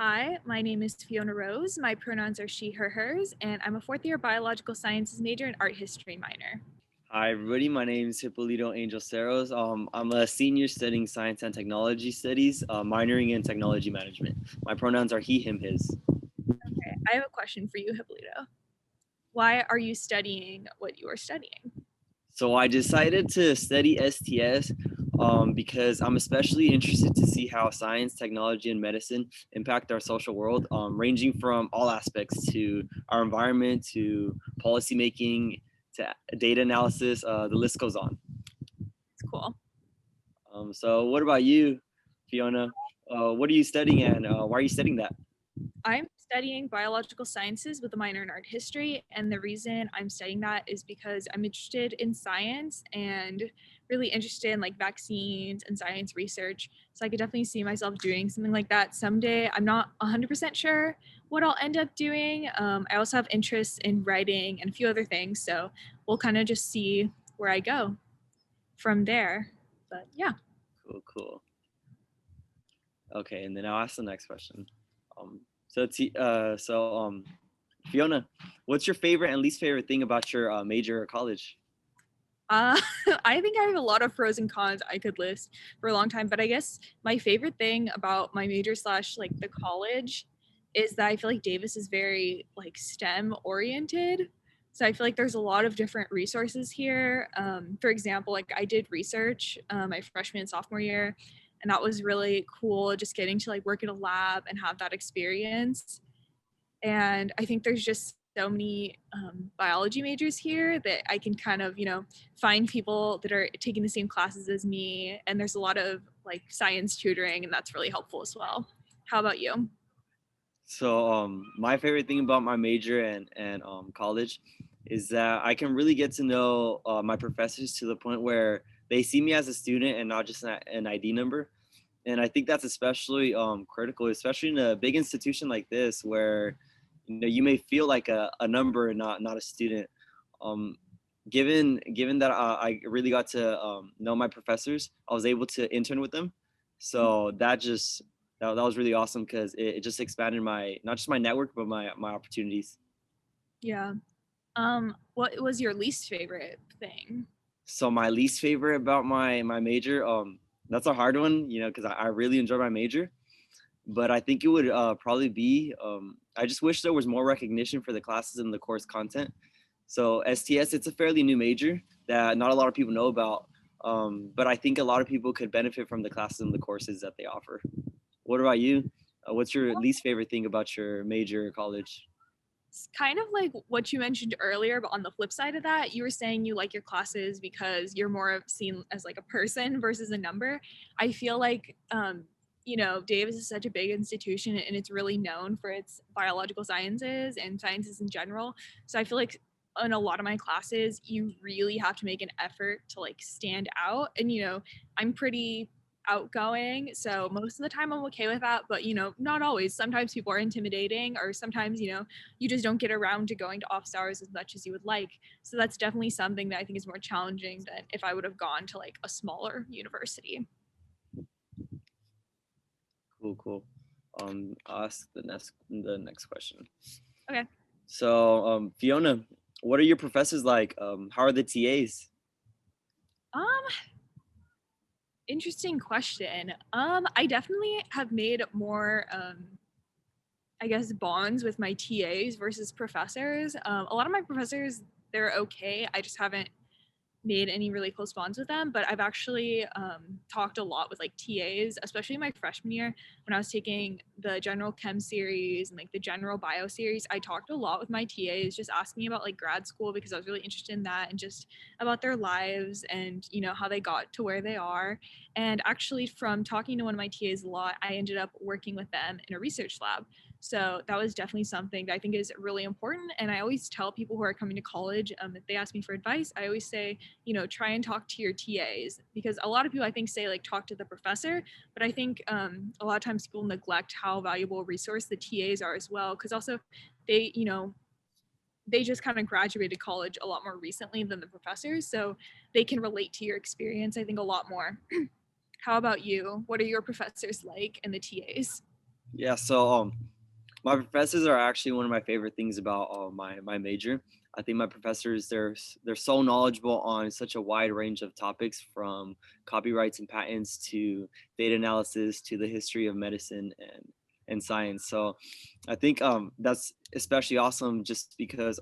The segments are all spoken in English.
Hi, my name is Fiona Rose. My pronouns are she, her, hers, and I'm a fourth year biological sciences major and art history minor. Hi, everybody. My name is Hipolito and Rose. I'm a senior studying science and technology studies, minoring in technology management. My pronouns are he, him, his. Okay, I have a question for you, Hipolito. Why are you studying what you are studying? So I decided to study STS because I'm especially interested to see how science, technology, and medicine impact our social world, ranging from all aspects to our environment, to policymaking, to data analysis. The list goes on. It's cool. So what about you, Fiona? What are you studying and why are you studying that? I'm studying biological sciences with a minor in art history, and the reason I'm studying that is because I'm interested in science and really interested in like vaccines and science research. So I could definitely see myself doing something like that someday. I'm not 100% sure what I'll end up doing. I also have interests in writing and a few other things, so we'll kind of just see where I go from there. But yeah. Cool, cool. Okay, and then I'll ask the next question. So Fiona, what's your favorite and least favorite thing about your major or college? Uh, I think I have a lot of pros and cons I could list for a long time, but I guess my favorite thing about my major slash like the college is that I feel like Davis is very like STEM oriented. So I feel like there's a lot of different resources here. For example, like I did research my freshman and sophomore year, and that was really cool just getting to like work in a lab and have that experience. And I think there's just so many biology majors here that I can kind of, find people that are taking the same classes as me. And there's a lot of like science tutoring, and that's really helpful as well. How about you? So my favorite thing about my major and college is that I can really get to know my professors to the point where they see me as a student and not just an ID number. And I think that's especially critical, especially in a big institution like this, where you may feel like a number and not a student. Um, given that I really got to know my professors, I was able to intern with them. So that was really awesome because it just expanded my not just my network but my opportunities. Yeah. What was your least favorite thing? So my least favorite about my major, that's a hard one, because I really enjoy my major. But I think it would probably be I just wish there was more recognition for the classes and the course content. So STS, it's a fairly new major that not a lot of people know about, but I think a lot of people could benefit from the classes and the courses that they offer. What about you? What's your least favorite thing about your major or college? It's kind of like what you mentioned earlier, but on the flip side of that, you were saying you like your classes because you're more seen as like a person versus a number. I feel like Davis is such a big institution and it's really known for its biological sciences and sciences in general. So I feel like in a lot of my classes, you really have to make an effort to like stand out. And I'm pretty outgoing, so most of the time I'm okay with that, but not always. Sometimes people are intimidating, or sometimes you just don't get around to going to office hours as much as you would like. So that's definitely something that I think is more challenging than if I would have gone to like a smaller university. Cool, cool. I'll ask the next question. Okay. So, Fiona, what are your professors like? How are the TAs? um Interesting question. I definitely have made more I guess bonds with my TAs versus professors. A lot of my professors, they're okay. I just haven't made any really close bonds with them, but I've actually talked a lot with like TAs, especially my freshman year when I was taking the general chem series and like the general bio series. I talked a lot with my TAs, just asking about like grad school because I was really interested in that and just about their lives and how they got to where they are. And actually, from talking to one of my TAs a lot, I ended up working with them in a research lab. So that was definitely something that I think is really important. And I always tell people who are coming to college, if they ask me for advice, I always say, try and talk to your TAs, because a lot of people I think say like talk to the professor, but I think a lot of times people neglect how valuable a resource the TAs are as well, because also they, they just kind of graduated college a lot more recently than the professors, so they can relate to your experience, I think, a lot more. How about you? What are your professors like and the TAs? Yeah, so my professors are actually one of my favorite things about my major. I think my professors they're so knowledgeable on such a wide range of topics, from copyrights and patents to data analysis to the history of medicine and science. So I think that's especially awesome just because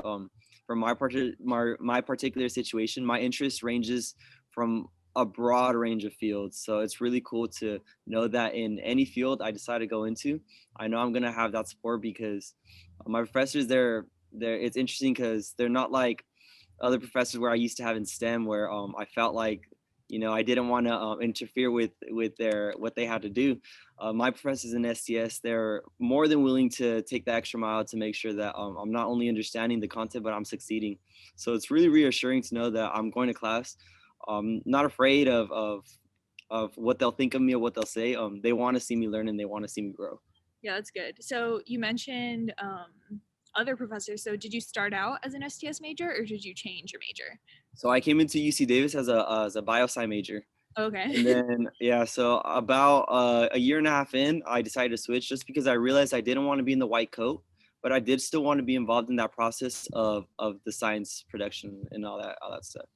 for my particular situation, my interest ranges from a broad range of fields. So it's really cool to know that in any field I decide to go into, I know I'm gonna have that support because my professors they're it's interesting because they're not like other professors where I used to have in STEM where I felt like I didn't want to interfere with their what they had to do. My professors in STS they're more than willing to take the extra mile to make sure that I'm not only understanding the content but I'm succeeding. So it's really reassuring to know that I'm going to class, not afraid of what they'll think of me or what they'll say. They want to see me learn and they want to see me grow. Yeah, that's good. So you mentioned other professors. So did you start out as an STS major or did you change your major? So I came into UC Davis as a biosci major. And Okay. then yeah, so about a year and a half in, I decided to switch just because I realized I didn't want to be in the white coat, but I did still want to be involved in that process of the science production and all that stuff.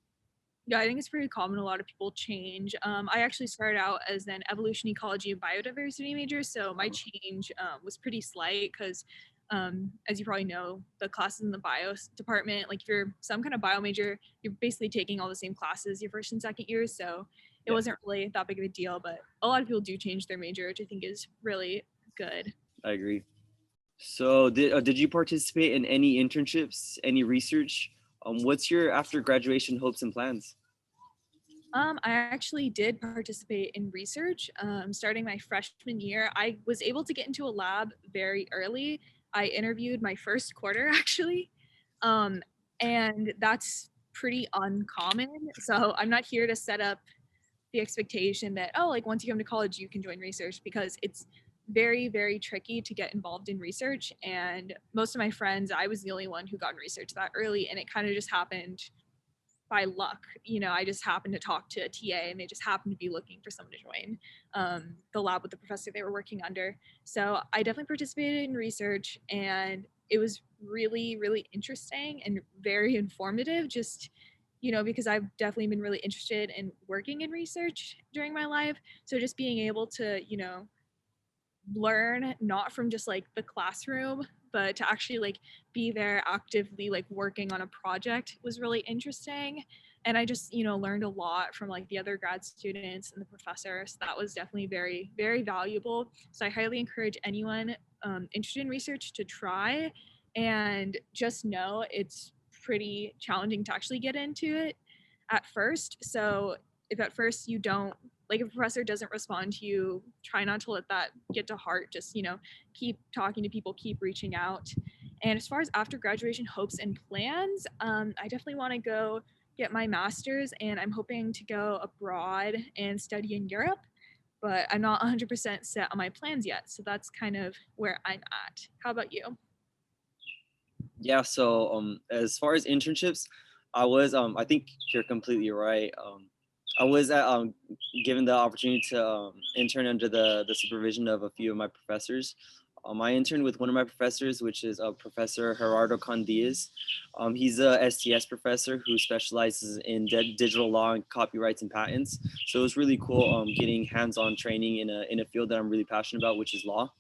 Yeah, I think it's pretty common. A lot of people change. I actually started out as an evolution, ecology, and biodiversity major, so my change was pretty slight because, as you probably know, the classes in the bios department, like if you're some kind of bio major, you're basically taking all the same classes your first and second years, so it Yeah, wasn't really that big of a deal. But a lot of people do change their major, which I think is really good. I agree. So did you participate in any internships, any research? What's your after graduation hopes and plans? I actually did participate in research. Starting my freshman year, I was able to get into a lab very early. I interviewed my first quarter actually, um, and that's pretty uncommon. So I'm not here to set up the expectation that like once you come to college you can join research because it's very very tricky to get involved in research. And most of my friends, I was the only one who got in research that early, and it kind of just happened by luck. I just happened to talk to a TA and they just happened to be looking for someone to join the lab with the professor they were working under. So I definitely participated in research and it was really, really interesting and very informative. Just, because I've definitely been really interested in working in research during my life. So just being able to, learn not from just like the classroom but to actually like be there actively like working on a project was really interesting. And I just learned a lot from like the other grad students and the professors. That was definitely very very valuable. So I highly encourage anyone interested in research to try, and just know it's pretty challenging to actually get into it at first. So if at first you don't, like if a professor doesn't respond to you, try not to let that get to heart. Just keep talking to people, keep reaching out. And as far as after graduation hopes and plans, I definitely want to go get my master's, and I'm hoping to go abroad and study in Europe, but I'm not 100% set on my plans yet, so that's kind of where I'm at. How about you? Yeah, so as far as internships, I think you're completely right. I was given the opportunity to intern under the supervision of a few of my professors. I interned with one of my professors, which is Professor Gerardo Condias. He's a STS professor who specializes in digital law and copyrights and patents. So it was really cool getting hands-on training in a field that I'm really passionate about, which is law.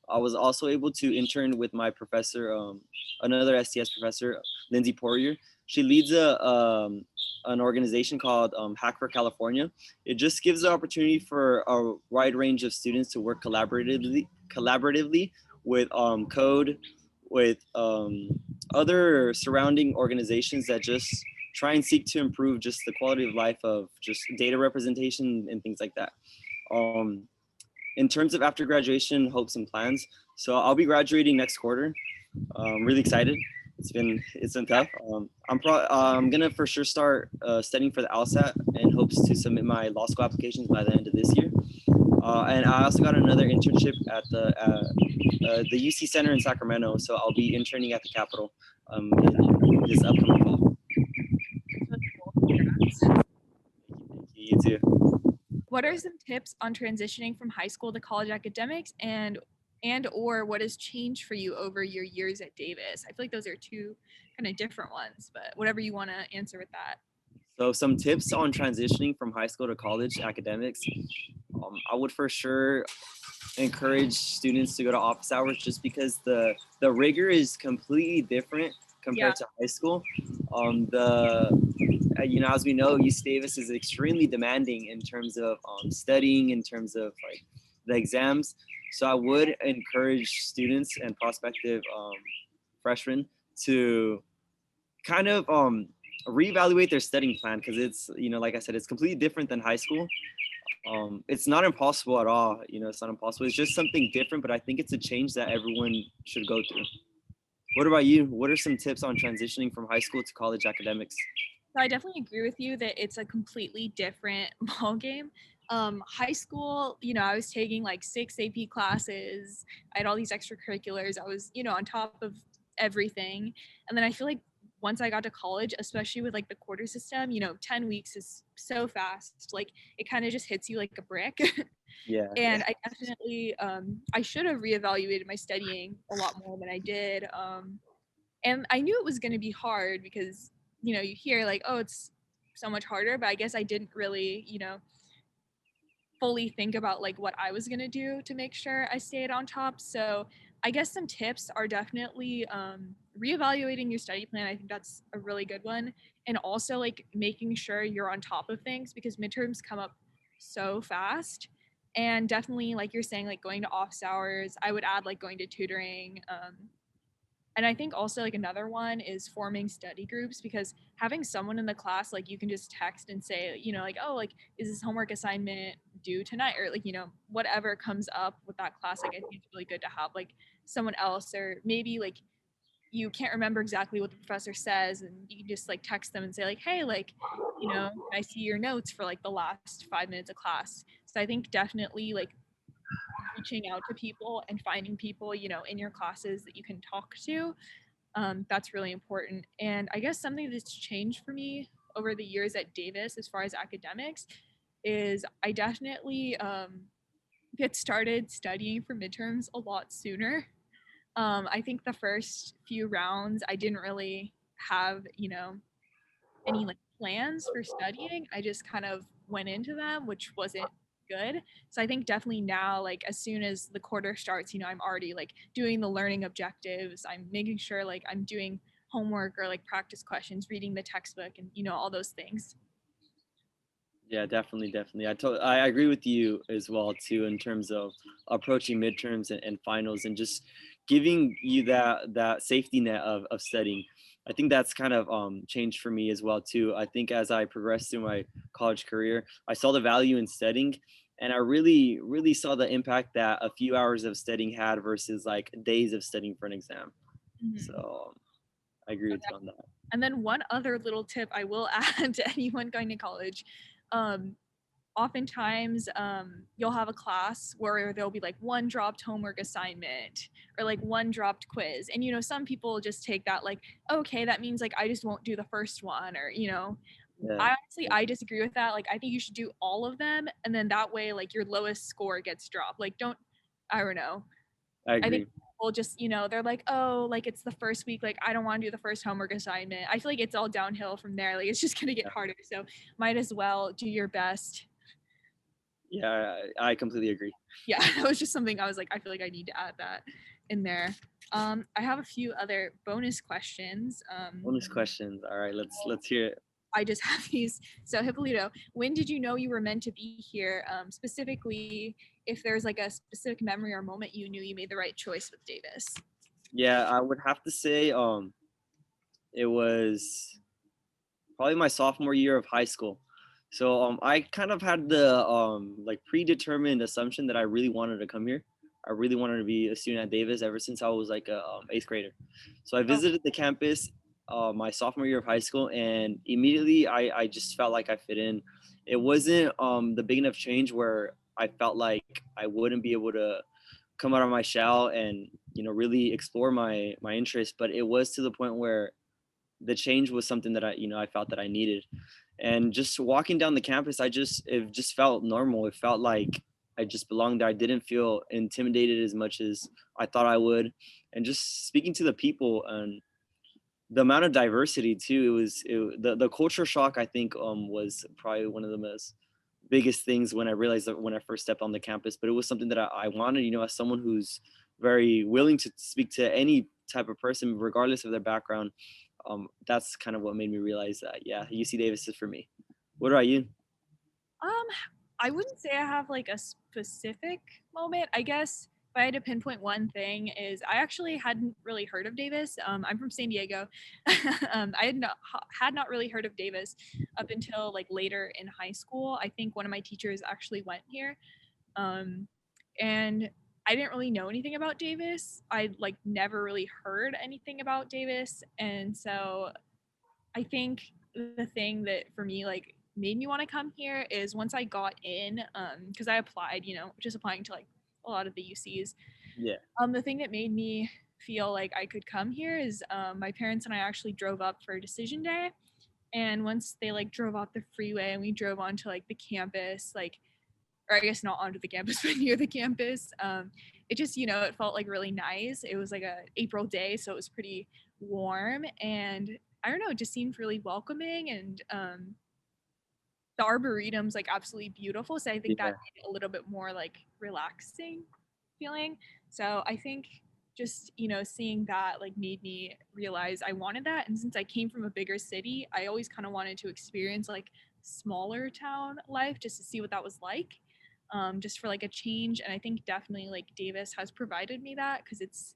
I was also able to intern with my professor, another STS professor, Lindsay Poirier. She leads an organization called Hack for California. It just gives the opportunity for a wide range of students to work collaboratively with code, with other surrounding organizations that just try and seek to improve just the quality of life of just data representation and things like that. Um, in terms of after graduation hopes and plans, so I'll be graduating next quarter. I'm really excited. It's been tough. I'm gonna for sure start studying for the LSAT in hopes to submit my law school applications by the end of this year. And I also got another internship at the UC Center in Sacramento, so I'll be interning at the Capitol this upcoming fall. That's really cool. Congrats. You too. What are some tips on transitioning from high school to college academics, and And or what has changed for you over your years at Davis? I feel like those are two kind of different ones, but whatever you want to answer with that. So some tips on transitioning from high school to college academics. I would for sure encourage students to go to office hours just because the rigor is completely different Yeah. compared to high school. The you know, as we know, East Davis is extremely demanding in terms of studying, in terms of like the exams. So I would encourage students and prospective freshmen to kind of reevaluate their studying plan because it's, you know, like I said, it's completely different than high school. It's not impossible at all. You know, it's not impossible. It's just something different, but I think it's a change that everyone should go through. What about you? What are some tips on transitioning from high school to college academics? So I definitely agree with you that it's a completely different ball game. High school, I was taking like 6 AP classes. I had all these extracurriculars. I was, on top of everything. And then I feel like once I got to college, especially with like the quarter system, 10 weeks is so fast. Like it kind of just hits you like a brick. Yeah, And I definitely, I should have reevaluated my studying a lot more than I did. And I knew it was going to be hard because you hear like, oh, it's so much harder, but I guess I didn't really fully think about like what I was going to do to make sure I stayed on top. So I guess some tips are definitely reevaluating your study plan. I think that's a really good one. And also like making sure you're on top of things because midterms come up so fast. And definitely like you're saying, like going to office hours, I would add like going to tutoring. And I think also like another one is forming study groups because having someone in the class like you can just text and say, like, oh, like is this homework assignment due tonight, or like, whatever comes up with that class. Like I think it's really good to have like someone else, or maybe like you can't remember exactly what the professor says and you can just like text them and say like, hey, like, can I see your notes for like the last 5 minutes of class. So I think definitely like reaching out to people and finding people, in your classes that you can talk to. That's really important. And I guess something that's changed for me over the years at Davis, as far as academics, is I definitely get started studying for midterms a lot sooner. I think the first few rounds, I didn't really have, any like plans for studying. I just kind of went into them, which wasn't good. So I think definitely now, like as soon as the quarter starts, I'm already like doing the learning objectives. I'm making sure like I'm doing homework or like practice questions, reading the textbook, and all those things. yeah, definitely, definitely. I agree with you as well too in terms of approaching midterms and finals and just giving you that safety net of studying. I think that's kind of changed for me as well too. I think as I progressed through my college career, I saw the value in studying, and I really really saw the impact that a few hours of studying had versus like days of studying for an exam. Mhm. So I agree with you on that. And then one other little tip I will add to anyone going to college. Um, Oftentimes you'll have a class where there'll be like one dropped homework assignment or like one dropped quiz, and some people just take that like, okay, that means like I just won't do the first one, or Yeah, I honestly, I disagree with that. Like I think you should do all of them, and then that way like your lowest score gets dropped. Like don't, I don't know, I I think agree. people just, they're like, oh, like it's the first week, like I don't want to do the first homework assignment. I feel like it's all downhill from there. Like it's just gonna get harder. So might as well do your best. Yeah, I completely agree. Yeah, that was just something I was like, I feel like I need to add that in there. I have a few other bonus questions. Bonus questions. All right, let's hear it. I just have these. So, Hipolito, when did you know you were meant to be here? Specifically, if there's like a specific memory or moment you knew you made the right choice with Davis. Yeah, I would have to say it was probably my sophomore year of high school. So I kind of had the like predetermined assumption that I really wanted to come here. I really wanted to be a student at Davis ever since I was like a eighth grader. So I Oh, visited the campus my sophomore year of high school, and immediately I just felt like I fit in. It wasn't the big enough change where I felt like I wouldn't be able to come out of my shell and, you know, really explore my interests, but it was to the point where the change was something that I, you know, I felt that I needed. And just walking down the campus, it just felt normal. It felt like I just belonged there. I didn't feel intimidated as much as I thought I would. And just speaking to the people and the amount of diversity too, the culture shock, I think, was probably one of the most biggest things when I realized that when I first stepped on the campus. But it was something that I wanted, as someone who's very willing to speak to any type of person, regardless of their background. That's kind of what made me realize that, yeah, UC Davis is for me. What about you? Um, I wouldn't say I have like a specific moment. I guess if I had to pinpoint one thing is I actually hadn't really heard of Davis. I'm from San Diego. I had not really heard of Davis up until like later in high school. I think one of my teachers actually went here. Um, and I didn't really know anything about Davis. I like never really heard anything about Davis. And so I think the thing that for me like made me want to come here is once I got in, because I applied, just applying to like a lot of the UCs. Yeah, The thing that made me feel like I could come here is my parents and I actually drove up for decision day. And once they like drove off the freeway and we drove onto like the campus, like, or I guess not onto the campus, but near the campus, it just, it felt like really nice. It was like a April day, so it was pretty warm. And I don't know, it just seemed really welcoming. And the arboretum's like absolutely beautiful. So I think that yeah, made it a little bit more like relaxing feeling. So I think just, seeing that like made me realize I wanted that. And since I came from a bigger city, I always kind of wanted to experience like smaller town life just to see what that was like. Just for like a change. And I think definitely like Davis has provided me that because it's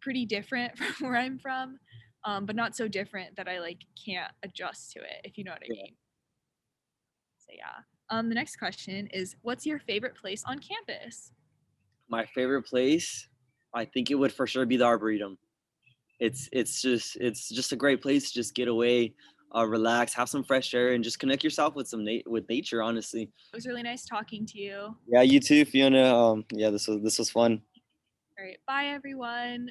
pretty different from where I'm from. But not so different that I like can't adjust to it, if you know what I yeah. mean. So yeah. The next question is, what's your favorite place on campus? My favorite place, I think it would for sure be the Arboretum. It's just a great place to just get away, relax, have some fresh air, and just connect yourself with with nature. Honestly, It was really nice talking to you. yeah, you too, Fiona. Yeah, this was fun. All right, bye everyone.